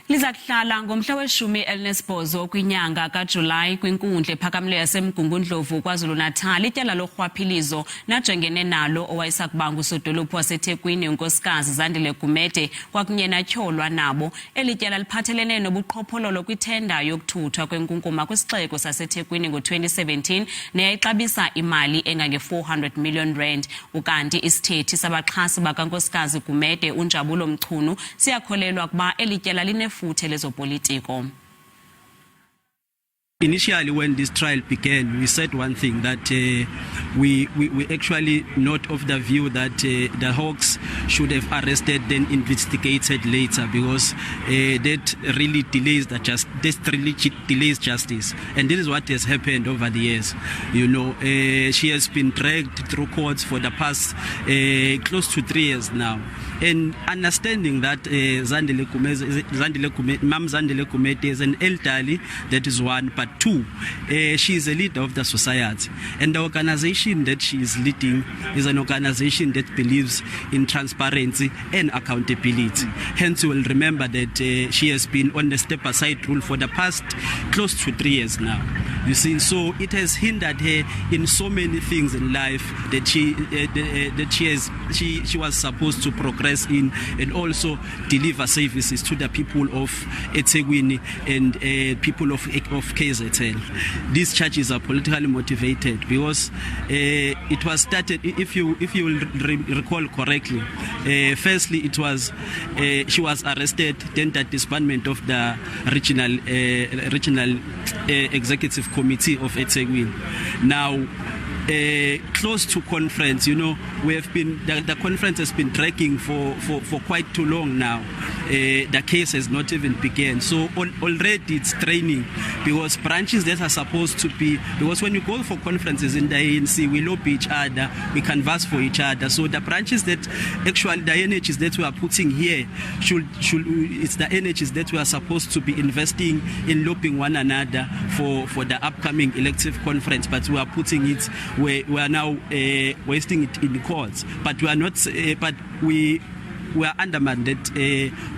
Lizakuhlala ngomhla weshumi elinesibhozo kwinyanga ka-July kwinkundla ephakamileyo yase-Mgungundlovu Kwazulu Natal ityala lorhwaphilizo najongene nalo owayesakuba ngusodolophu wase-Thekwini unkosikazi Zandile Gumede kwakunye natyholwa nabo. Elityala liphathelene nobuqhophololo kwiTender yokuthuthwa kwenkunkuma kwisixeko sase-Thekwini ngo-2017 neyayixabisa imali engange-400 million rand. Ukanti isithethi sabaxhasi baka-Nkosikazi Gumede unjabulo mchunu siyakholelwa kuba elityala futhe lezopolitiko. Initially, when this trial began, we said one thing, that we actually not of the view that the hawks should have arrested then investigated later, because that really delays delays justice, and this is what has happened over the years. You know, she has been dragged through courts for the past close to 3 years now, and understanding that Zandile Gumede is an elderly, that is one, but two, she is a leader of the society, and the organization that she is leading is an organization that believes in transparency and accountability. Hence, you will remember that she has been on the step-aside rule for the past close to 3 years now. You see, so it has hindered her in so many things in life that she was supposed to progress in, and also deliver services to the people of eThekwini and people of KZN. These charges are politically motivated because it was started, if you will recall correctly, firstly it was she was arrested, then the disbandment of the regional executive committee of eThekwini. Now close to conference, you know, we have been the conference has been dragging for quite too long now. The case has not even begun, so already it's training, because branches that are supposed to be, because when you go for conferences in the ANC, we lobby each other, we canvass for each other. So the branches that actually the energies that we are putting here it's the energies that we are supposed to be investing in lobbying one another for the upcoming elective conference, but we are putting it, we are now wasting it in the courts, but we are not but we are undermined that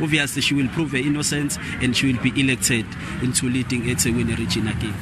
obviously she will prove her innocence and she will be elected into leading eThekwini region again.